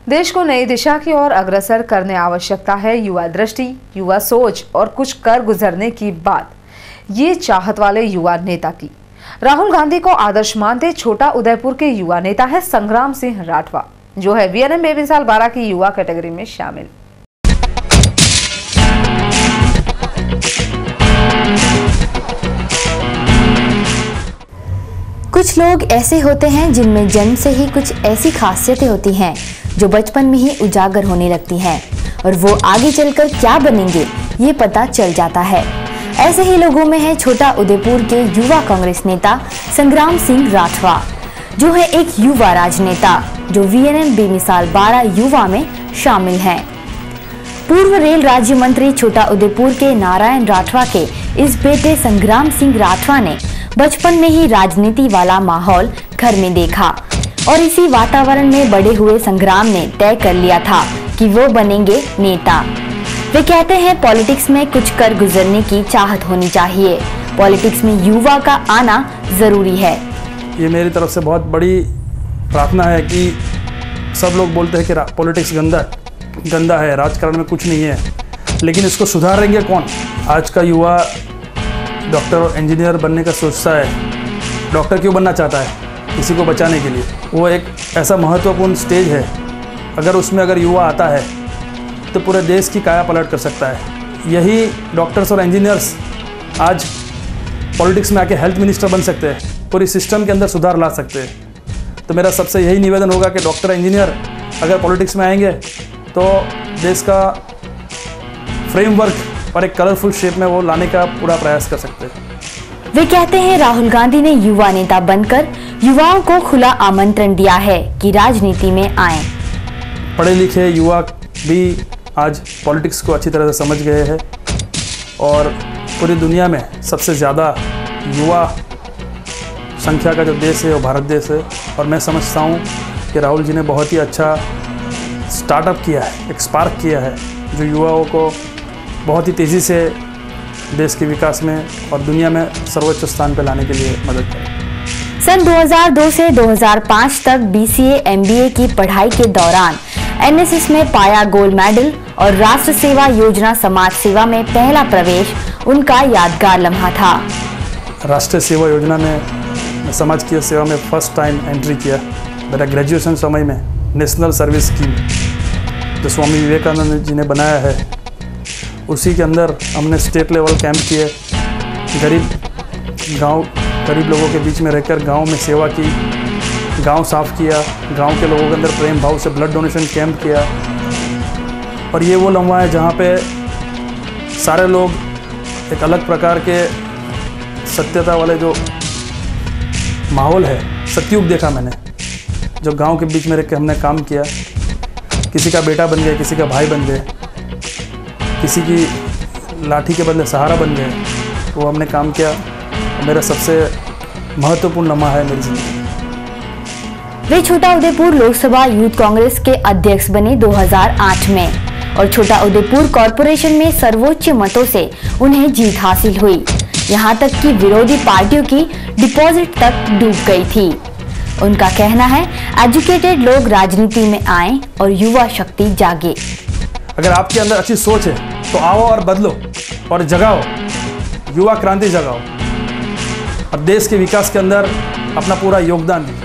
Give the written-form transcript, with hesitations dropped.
देश को नई दिशा की ओर अग्रसर करने आवश्यकता है युवा दृष्टि, युवा सोच और कुछ कर गुजरने की बात ये चाहत वाले युवा नेता की। राहुल गांधी को आदर्श मानते छोटा उदयपुर के युवा नेता है संग्राम सिंह राठवा, जो है वीएनएम बेमिसाल 12 की युवा कैटेगरी में शामिल। कुछ लोग ऐसे होते हैं जिनमें जन्म से ही कुछ ऐसी खासियतें होती हैं जो बचपन में ही उजागर होने लगती हैं और वो आगे चलकर क्या बनेंगे ये पता चल जाता है। ऐसे ही लोगों में है छोटा उदयपुर के युवा कांग्रेस नेता संग्राम सिंह राठवा, जो है एक युवा राजनेता जो वीएनएम बेमिसाल 12 युवा में शामिल हैं। पूर्व रेल राज्य मंत्री छोटा उदयपुर के नारायण राठवा के इस बेटे संग्राम सिंह राठवा ने बचपन में ही राजनीति वाला माहौल घर में देखा और इसी वातावरण में बड़े हुए संग्राम ने तय कर लिया था कि वो बनेंगे नेता। वे कहते हैं पॉलिटिक्स में कुछ कर गुजरने की चाहत होनी चाहिए, पॉलिटिक्स में युवा का आना जरूरी है। ये मेरी तरफ से बहुत बड़ी प्रार्थना है कि सब लोग बोलते हैं कि पॉलिटिक्स गंदा है, राजकारण में कुछ नहीं है, लेकिन इसको सुधारेंगे कौन? आज का युवा डॉक्टर और इंजीनियर बनने का सोचता है। डॉक्टर क्यों बनना चाहता है? किसी को बचाने के लिए। वो एक ऐसा महत्वपूर्ण स्टेज है, अगर युवा आता है तो पूरे देश की काया पलट कर सकता है। यही डॉक्टर्स और इंजीनियर्स आज पॉलिटिक्स में आके हेल्थ मिनिस्टर बन सकते हैं, पूरी सिस्टम के अंदर सुधार ला सकते हैं। तो मेरा सबसे यही निवेदन होगा कि डॉक्टर इंजीनियर अगर पॉलिटिक्स में आएंगे तो देश का फ्रेमवर्क और एक कलरफुल शेप में वो लाने का पूरा प्रयास कर सकते हैं। वे कहते हैं राहुल गांधी ने युवा नेता बनकर युवाओं को खुला आमंत्रण दिया है कि राजनीति में आएं। पढ़े लिखे युवा भी आज पॉलिटिक्स को अच्छी तरह से समझ गए हैं और पूरी दुनिया में सबसे ज़्यादा युवा संख्या का जो देश है वो भारत देश है। और मैं समझता हूँ कि राहुल जी ने बहुत ही अच्छा स्टार्टअप किया है, एक स्पार्क किया है जो युवाओं को बहुत ही तेज़ी से देश के विकास में और दुनिया में सर्वोच्च स्थान पर लाने के लिए मदद करे। सन 2002 से 2005 तक बीसीए एमबीए की पढ़ाई के दौरान एनएसएस में पाया गोल्ड मेडल और राष्ट्र सेवा योजना समाज सेवा में पहला प्रवेश उनका यादगार लम्हा था। राष्ट्रीय सेवा योजना में समाज की सेवा में फर्स्ट टाइम एंट्री किया। मेरा ग्रेजुएशन समय में नेशनल सर्विस स्कीम जो स्वामी विवेकानंद जी ने बनाया है, उसी के अंदर हमने स्टेट लेवल कैंप किए। गरीब लोगों के बीच में रहकर गांव में सेवा की, गांव साफ किया, गांव के लोगों के अंदर प्रेम भाव से ब्लड डोनेशन कैंप किया। और ये वो लम्हा है जहाँ पे सारे लोग एक अलग प्रकार के सत्यता वाले जो माहौल है, सतयुग देखा मैंने, जो गांव के बीच में रह के हमने काम किया। किसी का बेटा बन गए, किसी का भाई बन गए, किसी की लाठी के बदले सहारा बन गए, वो हमने काम किया। मेरा सबसे महत्वपूर्ण लम्हा है मेरी जिंदगी। वे छोटा उदयपुर लोकसभा यूथ कांग्रेस के अध्यक्ष बने 2008 में और छोटा उदयपुर कॉरपोरेशन में सर्वोच्च मतों से उन्हें जीत हासिल हुई। यहां तक कि विरोधी पार्टियों की डिपॉजिट तक डूब गई थी। उनका कहना है एजुकेटेड लोग राजनीति में आएं और युवा शक्ति जागे। अगर आपके अंदर अच्छी सोच है तो आओ और बदलो और जगाओ, युवा क्रांति जगाओ और देश के विकास के अंदर अपना पूरा योगदान दीजिए।